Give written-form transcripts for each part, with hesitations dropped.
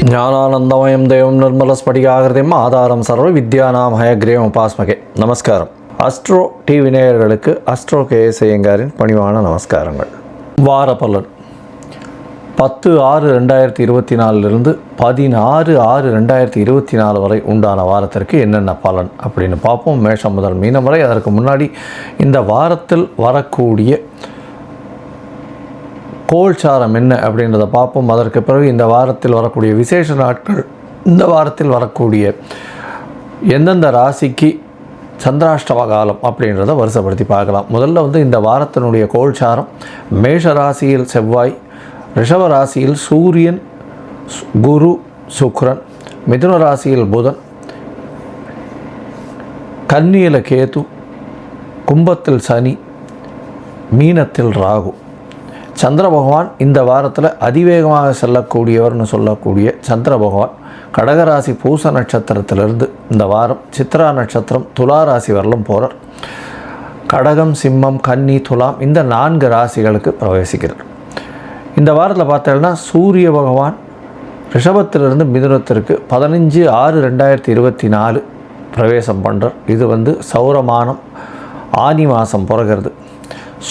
ஞானானந்தமயம் தேவம் நிர்மலஸ்படிகாகிருதிம் ஆதாரம் சர்வ வித்யானாம் ஹயக்ரீவம் உபாஸ்மகே. நமஸ்காரம். அஸ்ட்ரோ டிவி நேயர்களுக்கு அஸ்ட்ரோ கேஎஸ் ஐயங்காரின் பணிவான நமஸ்காரங்கள். வார பலன் 10/6/2024 16/6/2024 வரை உண்டான வாரத்திற்கு என்னென்ன பலன் அப்படின்னு பார்ப்போம். மேஷம் முதல் மீனம் வரை. அதற்கு முன்னாடி இந்த வாரத்தில் வரக்கூடிய கோல்சாரம் என்ன அப்படின்றத பார்ப்போம். அதற்கு பிறகு இந்த வாரத்தில் வரக்கூடிய விசேஷ நாட்கள், இந்த வாரத்தில் வரக்கூடிய எந்தெந்த ராசிக்கு சந்திராஷ்டம காலம் அப்படின்றத வரிசைப்படுத்தி பார்க்கலாம். முதல்ல இந்த வாரத்தினுடைய கோல்சாரம், மேஷ ராசியில் செவ்வாய், ரிஷப ராசியில் சூரியன், குரு, சுக்கிரன், மிதுன ராசியில் புதன், கன்னியில் கேது, கும்பத்தில் சனி, மீனத்தில் ராகு. சந்திர பகவான் இந்த வாரத்தில் அதிவேகமாக செல்லக்கூடியவர்னு சொல்லக்கூடிய சந்திர பகவான் கடகராசி பூச நட்சத்திரத்திலிருந்து இந்த வாரம் சித்ரா நட்சத்திரம் துலா ராசி வரலும் போகிறார். கடகம், சிம்மம், கன்னி, துலாம் இந்த 4 ராசிகளுக்கு பிரவேசிக்கிறார். இந்த வாரத்தில் பார்த்தோம்னா சூரிய பகவான் ரிஷபத்திலிருந்து மிதுனத்திற்கு 15/6/2024 பிரவேசம் பண்ணுறார். இது சௌரமானம் ஆனி மாதம் பிறகுறது.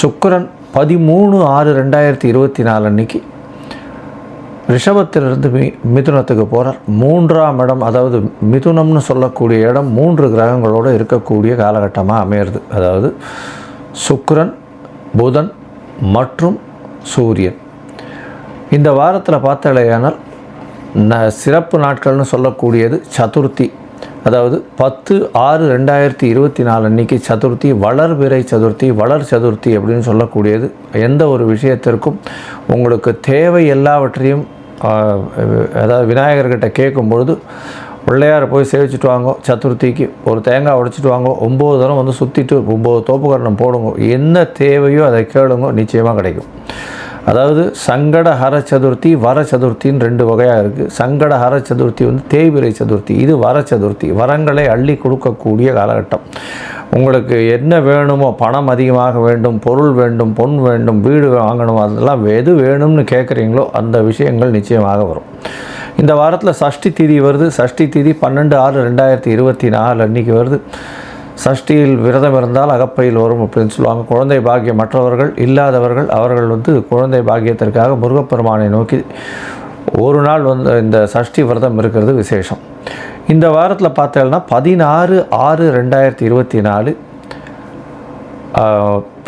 சுக்கிரன் 13/6/2024 அன்னைக்கு ரிஷபத்திலிருந்து மிதுனத்துக்கு போகிறார். 3ஆம் இடம், அதாவது மிதுனம்னு சொல்லக்கூடிய இடம் 3 கிரகங்களோடு இருக்கக்கூடிய காலகட்டமாக அமையிறது. அதாவது சுக்கிரன், புதன் மற்றும் சூரியன். இந்த வாரத்தில் பார்த்தாலேயானால் சிறப்பு நாட்கள்னு சொல்லக்கூடியது சதுர்த்தி, அதாவது 10/6/2024 அன்றைக்கி சதுர்த்தி, வளர்பிறை சதுர்த்தி, வளர் சதுர்த்தி அப்படின்னு சொல்லக்கூடியது. எந்த ஒரு விஷயத்திற்கும் உங்களுக்கு தேவை எல்லாவற்றையும், அதாவது விநாயகர்கிட்ட கேட்கும் பொழுது பிள்ளையாரை போய் சேவிச்சுட்டு வாங்கோ, சதுர்த்திக்கு ஒரு தேங்காய் உடைச்சிட்டு வாங்கோ, 9 தரம் சுற்றிட்டு 9 தோப்புக்கரணம் போடுங்க, என்ன தேவையோ அதை கேளுங்க, நிச்சயமாக கிடைக்கும். அதாவது சங்கட ஹர சதுர்த்தி, வர சதுர்த்தின்னு 2 வகையாக இருக்குது. சங்கட ஹர சதுர்த்தி தேய்பிரை சதுர்த்தி, இது வர சதுர்த்தி, வரங்களை அள்ளி கொடுக்கக்கூடிய காலகட்டம். உங்களுக்கு என்ன வேணுமோ, பணம் அதிகமாக வேண்டும், பொருள் வேண்டும், பொன் வேண்டும், வீடு வாங்கணும், அதெல்லாம் எது வேணும்னு கேட்குறீங்களோ அந்த விஷயங்கள் நிச்சயமாக வரும். இந்த வாரத்தில் சஷ்டி திதி வருது. சஷ்டி திதி 12/6/2024 அன்றைக்கி வருது. சஷ்டியில் விரதம் இருந்தால் அகப்பையில் வரும் அப்படின்னு சொல்லுவாங்க. குழந்தை பாக்கியம் மற்றவர்கள் இல்லாதவர்கள் அவர்கள் குழந்தை பாக்கியத்திற்காக முருகப்பெருமானை நோக்கி ஒரு நாள் இந்த சஷ்டி விரதம் இருக்கிறது விசேஷம். இந்த வாரத்தில் பார்த்தோம்னா 16/6/2024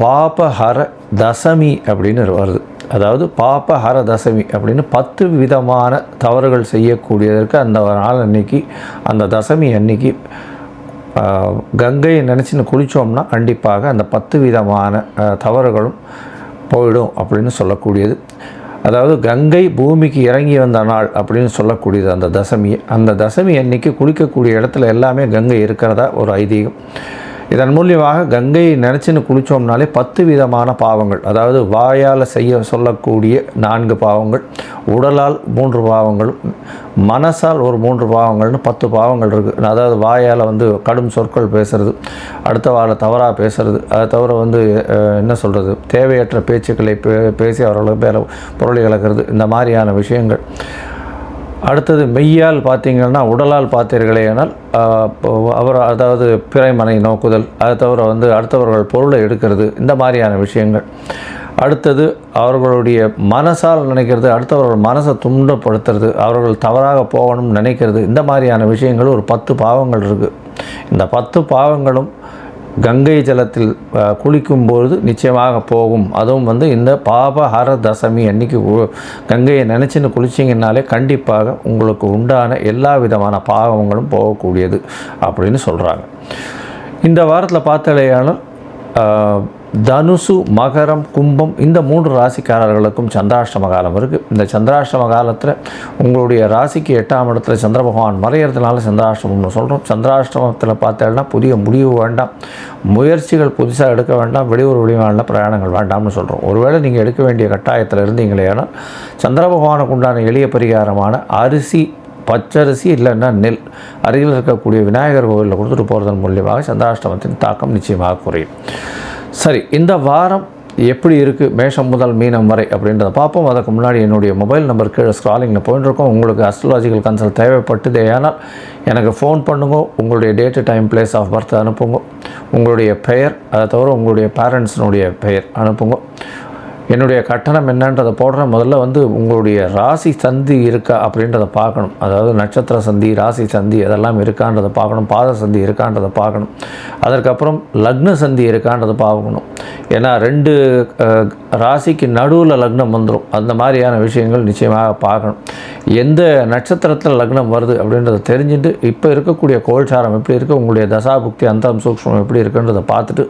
பாபஹர தசமி அப்படின்னு வருது. அதாவது பாபஹர தசமி அப்படின்னு 10 விதமான தவறுகள் செய்யக்கூடியதற்கு அந்த நாள் அன்னைக்கு, அந்த தசமி அன்னைக்கு கங்கையை நினச்சின்னு குளித்தோம்னா கண்டிப்பாக அந்த 10 விதமான தவறுகளும் போயிடும் அப்படின்னு சொல்லக்கூடியது. அதாவது கங்கை பூமிக்கு இறங்கி வந்த நாள் அப்படின்னு சொல்லக்கூடியது அந்த தசமியை. அந்த தசமி அன்னைக்கு குளிக்கக்கூடிய இடத்துல எல்லாமே கங்கை இருக்கிறதா ஒரு ஐதீகம். இதன் மூலியமாக கங்கையை நினச்சின்னு குளித்தோம்னாலே 10 விதமான பாவங்கள், அதாவது வாயால் செய்ய சொல்லக்கூடிய 4 பாவங்கள், உடலால் 3 பாவங்களும், மனசால் ஒரு 3 பாவங்கள்னு 10 பாவங்கள் இருக்குது. அதாவது வாயால் கடும் சொற்கள் பேசுகிறது, அடுத்த வார தவறாக பேசுகிறது, அதை தவிர என்ன சொல்கிறது, தேவையற்ற பேச்சுக்களை பேசி அவர்களுக்கு பொருளை இழக்கிறது, இந்த மாதிரியான விஷயங்கள். அடுத்தது மெய்யால் பார்த்தீங்கன்னா, உடலால் பார்த்தீர்களேனால் அதாவது பிறைமனை நோக்குதல், அதை தவிர அடுத்தவர்கள் பொருளை எடுக்கிறது, இந்த மாதிரியான விஷயங்கள். அடுத்தது அவர்களுடைய மனசால் நினைக்கிறது, அடுத்தவர்கள் மனசை துன்பப்படுத்துறது, அவர்கள் தவறாக போகணும்னு நினைக்கிறது, இந்த மாதிரியான விஷயங்கள் ஒரு 10 பாவங்கள் இருக்குது. இந்த 10 பாவங்களும் கங்கை ஜலத்தில் குளிக்கும்பொழுது நிச்சயமாக போகும். அதுவும் இந்த பாபஹர தசமி அன்றைக்கி கங்கையை நினச்சின்னு குளிச்சிங்கன்னாலே கண்டிப்பாக உங்களுக்கு உண்டான எல்லா விதமான பாவங்களும் போகக்கூடியது அப்படின்னு சொல்கிறாங்க. இந்த வாரத்தில் பார்த்தாலேயானால் தனுசு, மகரம், கும்பம் இந்த 3 ராசிக்காரர்களுக்கும் சந்திராஷ்டம காலம் இருக்குது. இந்த சந்திராஷ்டம காலத்தில் உங்களுடைய ராசிக்கு 8ஆம் இடத்துல சந்திர பகவான் மறையிறதுனால சந்திராஷ்டமம்னு சொல்கிறோம். சந்திராஷ்டமத்தில் பார்த்தேன்னா புதிய முடிவு வேண்டாம், முயற்சிகள் புதுசாக எடுக்க வேண்டாம், வெளியூர் வெளிமாநில பிரயாணங்கள் வேண்டாம்னு சொல்கிறோம். ஒருவேளை நீங்கள் எடுக்க வேண்டிய கட்டாயத்தில் இருந்தீங்களேனா சந்திர பகவானுக்கு உண்டான எளிய பரிகாரமான அரிசி, பச்சரிசி இல்லைன்னா நெல் அருகில் இருக்கக்கூடிய விநாயகர் கோவிலில் கொடுத்துட்டு போகிறதன் மூலியமாக சந்திராஷ்டமத்தின் தாக்கம் நிச்சயமாக குறையும். சரி, இந்த வாரம் எப்படி இருக்குது மேஷம் முதல் மீனம் வரை அப்படின்றத பார்ப்போம். அதுக்கு முன்னாடி என்னுடைய மொபைல் நம்பர் கீழே ஸ்க்ராலிங்கில் போயிட்டுருக்கோம். உங்களுக்கு அஸ்ட்ராலஜிக்கல் கன்சல்ட் தேவைப்பட்டது ஏனால் எனக்கு ஃபோன் பண்ணுங்க. உங்களுடைய date time place of birth அனுப்புங்க. உங்களுடைய பெயர், அதை தவிர உங்களுடைய பேரண்ட்ஸினுடைய பெயர் அனுப்புங்க. என்னுடைய கட்டணம் என்னன்றதை போடுறேன். முதல்ல உங்களுடைய ராசி சந்தி இருக்கா அப்படின்றத பார்க்கணும். அதாவது நட்சத்திர சந்தி, ராசி சந்தி அதெல்லாம் இருக்கான்றதை பார்க்கணும். பாத சந்தி இருக்கான்றதை பார்க்கணும். அதற்கப்புறம் லக்ன சந்தி இருக்கான்றதை பார்க்கணும். ஏன்னா 2 ராசிக்கு நடுவில் லக்னம் வந்துடும். அந்த மாதிரியான விஷயங்கள் நிச்சயமாக பார்க்கணும். எந்த நட்சத்திரத்தில் லக்னம் வருது அப்படின்றத தெரிஞ்சுட்டு இப்போ இருக்கக்கூடிய கோல்சாரம் எப்படி இருக்குது, உங்களுடைய தசாபுக்தி அந்தரம் சூக்ஷ்மம் எப்படி இருக்குன்றதை பார்த்துட்டு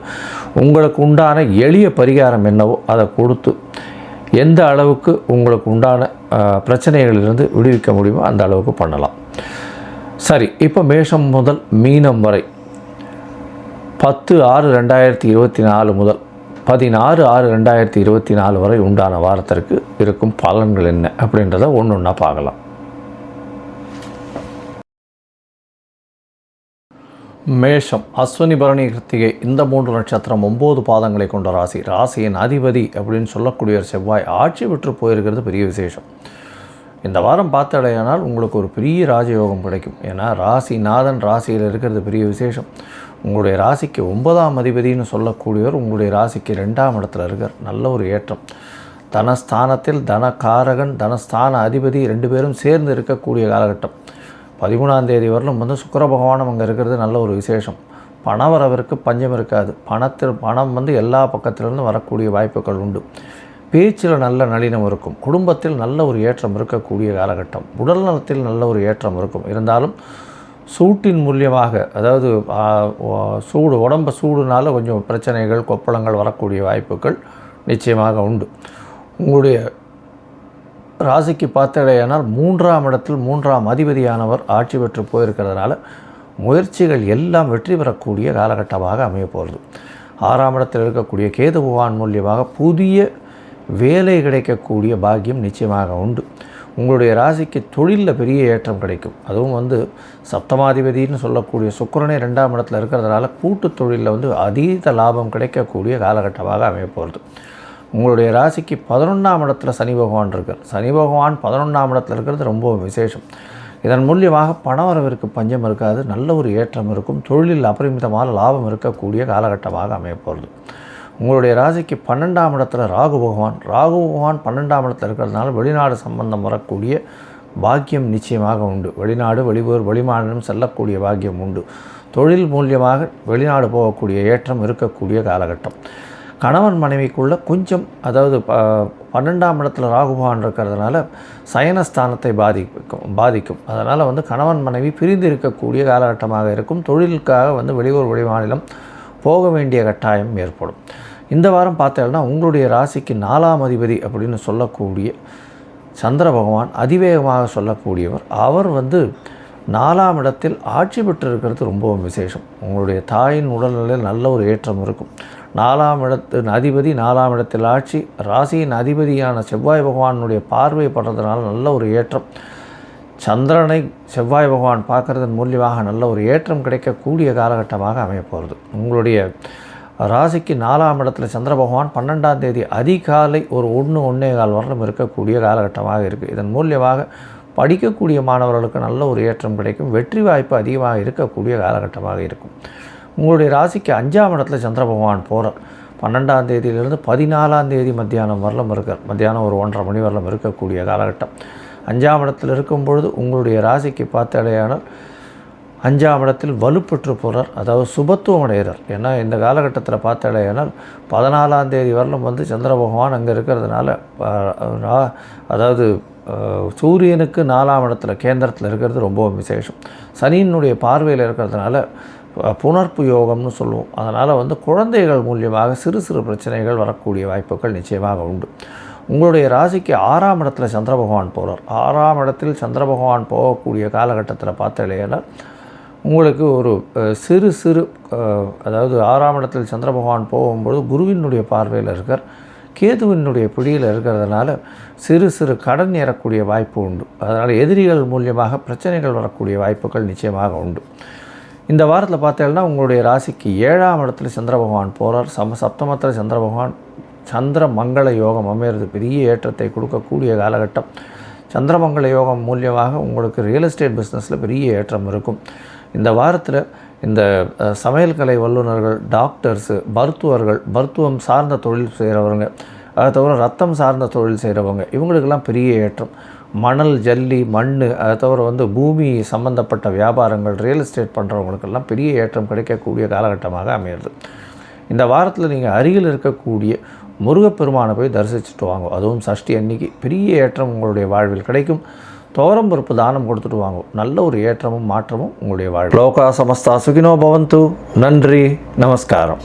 உங்களுக்கு உண்டான எளிய பரிகாரம் என்னவோ அதை கொடுத்து எந்த அளவுக்கு உங்களுக்கு உண்டான பிரச்சனைகளிலிருந்து விடுவிக்க முடியுமோ அந்த அளவுக்கு பண்ணலாம். சரி, இப்போ மேஷம் முதல் மீனம் வரை 10/6/2024 முதல் 16/6/2024 வரை உண்டான வாரத்திற்கு இருக்கும் பலன்கள் என்ன அப்படின்றத ஒன்று ஒன்றா பார்க்கலாம். மேஷம், அஸ்வினி பரணி கிருத்திகை இந்த 3 நட்சத்திரம் 9 பாதங்களை கொண்ட ராசி. ராசியின் அதிபதி அப்படின்னு சொல்லக்கூடிய செவ்வாய் ஆட்சி பெற்று போயிருக்கிறது பெரிய விசேஷம். இந்த வாரம் பார்த்தடையானால் உங்களுக்கு ஒரு பெரிய ராஜயோகம் கிடைக்கும். ஏன்னா ராசிநாதன் ராசியில் இருக்கிறது பெரிய விசேஷம். உங்களுடைய ராசிக்கு 9ஆம் அதிபதினு சொல்லக்கூடியவர் உங்களுடைய ராசிக்கு 2ஆம் இடத்துல இருக்கார். நல்ல ஒரு ஏற்றம். தனஸ்தானத்தில் தனகாரகன் தனஸ்தான அதிபதி 2 பேரும் சேர்ந்து இருக்கக்கூடிய காலகட்டம். 13ஆம் தேதி வரலும் சுக்கிர பகவானும் அங்கே இருக்கிறது நல்ல ஒரு விசேஷம். பணவரவிற்கு பஞ்சம் இருக்காது. பணம் எல்லா பக்கத்திலிருந்து வரக்கூடிய வாய்ப்புகள் உண்டு. பேச்சில் நல்ல நளினம் இருக்கும். குடும்பத்தில் நல்ல ஒரு ஏற்றம் இருக்கக்கூடிய காலகட்டம். உடல் நலத்தில் நல்ல ஒரு ஏற்றம் இருக்கும். இருந்தாலும் சூட்டின் மூலியமாக, அதாவது சூடு, உடம்பு சூடுனால கொஞ்சம் பிரச்சனைகள் கொப்பளங்கள் வரக்கூடிய வாய்ப்புகள் நிச்சயமாக உண்டு. உங்களுடைய ராசிக்கு பார்த்தடையானால் 3ஆம் இடத்தில் 3ஆம் அதிபதியானவர் ஆட்சி பெற்று போயிருக்கிறதுனால முயற்சிகள் எல்லாம் வெற்றி பெறக்கூடிய காலகட்டமாக அமைய போகிறது. 6ஆம் இடத்தில் இருக்கக்கூடிய கேது பகவான் மூலியமாக புதிய வேலை கிடைக்கக்கூடிய பாக்கியம் நிச்சயமாக உண்டு. உங்களுடைய ராசிக்கு தொழிலில் பெரிய ஏற்றம் கிடைக்கும். அதுவும் சப்தமாதிபதினு சொல்லக்கூடிய சுக்கிரனே 2ஆம் இடத்துல இருக்கிறதுனால கூட்டு தொழிலில் அதீத லாபம் கிடைக்கக்கூடிய காலகட்டமாக அமைய போகிறது. உங்களுடைய ராசிக்கு 11ஆம் இடத்துல சனி பகவான் இருக்கார். சனி பகவான் 11ஆம் இடத்துல இருக்கிறது ரொம்ப விசேஷம். இதன் மூலியமாக பணவரவிற்கு பஞ்சம் இருக்காது. நல்ல ஒரு ஏற்றம் இருக்கும். தொழிலில் அபரிமிதமான லாபம் இருக்கக்கூடிய காலகட்டமாக அமைய போகிறது. உங்களுடைய ராசிக்கு 12ஆம் இடத்துல ராகு பகவான் 12ஆம் இடத்துல இருக்கிறதுனால வெளிநாடு சம்பந்தம் வரக்கூடிய பாக்கியம் நிச்சயமாக உண்டு. வெளிநாடு, வெளியூர், வெளிமாநிலம் செல்லக்கூடிய பாக்கியம் உண்டு. தொழில் மூலியமாக வெளிநாடு போகக்கூடிய ஏற்றம் இருக்கக்கூடிய காலகட்டம். கணவன் மனைவிக்குள்ளே கொஞ்சம், அதாவது 12ஆம் இடத்துல ராகு பகவான் இருக்கிறதுனால சயனஸ்தானத்தை பாதிக்கும். அதனால் கணவன் மனைவி பிரிந்து இருக்கக்கூடிய காலகட்டமாக இருக்கும். தொழிலுக்காக வெளியூர், வெளிமாநிலம் போக வேண்டிய கட்டாயம் ஏற்படும். இந்த வாரம் பார்த்தீங்கன்னா உங்களுடைய ராசிக்கு 4ஆம் அதிபதி அப்படின்னு சொல்லக்கூடிய சந்திர பகவான் அதிவேகமாக சொல்லக்கூடியவர். அவர் 4ஆம் இடத்தில் ஆட்சி பெற்று இருக்கிறது ரொம்பவும் விசேஷம். உங்களுடைய தாயின் உடல்நிலையில் நல்ல ஒரு ஏற்றம் இருக்கும். 4ஆம் இடத்தின் அதிபதி 4ஆம் இடத்தில் ஆட்சி, ராசியின் அதிபதியான செவ்வாய் பகவானுடைய பார்வை படுறதுனால நல்ல ஒரு ஏற்றம். சந்திரனை செவ்வாய் பகவான் பார்க்கறதன் மூலியமாக நல்ல ஒரு ஏற்றம் கிடைக்கக்கூடிய காலகட்டமாக அமையப்போகிறது. உங்களுடைய ராசிக்கு 4ஆம் இடத்துல சந்திர பகவான் 12ஆம் தேதி அதிகாலை ஒரு 1-1:15 வருடம் இருக்கக்கூடிய காலகட்டமாக இருக்குது. இதன் மூலியமாக படிக்கக்கூடிய மாணவர்களுக்கு நல்ல ஒரு ஏற்றம் கிடைக்கும். வெற்றி வாய்ப்பு அதிகமாக இருக்கக்கூடிய காலகட்டமாக இருக்கும். உங்களுடைய ராசிக்கு 5ஆம் இடத்துல சந்திர பகவான் போகிறார். 12ஆம் தேதியிலிருந்து 14ஆம் தேதி மத்தியானம் வரலும் இருக்கார். மத்தியானம் ஒரு 1:30 மணி வரலும் இருக்கக்கூடிய காலகட்டம். 5ஆம் இடத்தில் இருக்கும் பொழுது உங்களுடைய ராசிக்கு பார்த்தடையானால் 5ஆம் இடத்தில் வலுப்பெற்று போகிறார். அதாவது சுபத்துவம் அடைகிறார். ஏன்னா இந்த காலகட்டத்தில் பார்த்தடையானால் 14ஆம் தேதி வரலும் சந்திர பகவான் அங்கே இருக்கிறதுனால, அதாவது சூரியனுக்கு 4ஆம் இடத்துல கேந்திரத்தில் இருக்கிறது ரொம்ப விசேஷம். சனியினுடைய பார்வையில் இருக்கிறதுனால புணர்ப்பு யோகம்னு சொல்லுவோம். அதனால் குழந்தைகள் மூலியமாக சிறு சிறு பிரச்சனைகள் வரக்கூடிய வாய்ப்புகள் நிச்சயமாக உண்டு. உங்களுடைய ராசிக்கு 6ஆம் இடத்துல சந்திர பகவான் போகிறார். 6ஆம் இடத்தில் சந்திர பகவான் போகக்கூடிய காலகட்டத்தில் பார்த்தலையானால் உங்களுக்கு ஒரு சிறு அதாவது 6ஆம் இடத்தில் சந்திர பகவான் போகும்போது குருவினுடைய பார்வையில் இருக்கார். கேதுவினுடைய பிடியில் இருக்கிறதுனால சிறு கடன் ஏறக்கூடிய வாய்ப்பு உண்டு. அதனால் எதிரிகள் மூலியமாக பிரச்சனைகள் வரக்கூடிய வாய்ப்புகள் நிச்சயமாக உண்டு. இந்த வாரத்தில் பார்த்தீங்கன்னா உங்களுடைய ராசிக்கு 7ஆம் இடத்துல சந்திர பகவான் போகிறார். சப்தமத்தில் சந்திர பகவான் சந்திர மங்கள யோகம் அமையிறது பெரிய ஏற்றத்தை கொடுக்கக்கூடிய காலகட்டம். சந்திரமங்கள யோகம் மூலியமாக உங்களுக்கு ரியல் எஸ்டேட் பிஸ்னஸில் பெரிய ஏற்றம் இருக்கும். இந்த வாரத்தில் இந்த சமையல் கலை வல்லுநர்கள், டாக்டர்ஸு, மருத்துவம் சார்ந்த தொழில் செய்கிறவங்க, அதை தவிர ரத்தம் சார்ந்த தொழில் செய்கிறவங்க, இவங்களுக்கெல்லாம் பெரிய ஏற்றம். மணல், ஜல்லி, மண், அதை தவிர பூமி சம்பந்தப்பட்ட வியாபாரங்கள், ரியல் எஸ்டேட் பண்ணுறவங்களுக்கெல்லாம் பெரிய ஏற்றம் கிடைக்கக்கூடிய காலகட்டமாக அமையிறது. இந்த வாரத்தில் நீங்கள் அருகில் இருக்கக்கூடிய முருகப்பெருமானை போய் தரிசிச்சுட்டு வாங்க. அதுவும் சஷ்டி அன்னைக்கு பெரிய ஏற்றம் உங்களுடைய வாழ்வில் கிடைக்கும். துவரம் பருப்பு தானம் கொடுத்துட்டு வாங்க. நல்ல ஒரு ஏற்றமும் மாற்றமும் உங்களுடைய வாழ்வில். லோகா சமஸ்தா சுகினோ பவந்து. நன்றி, நமஸ்காரம்.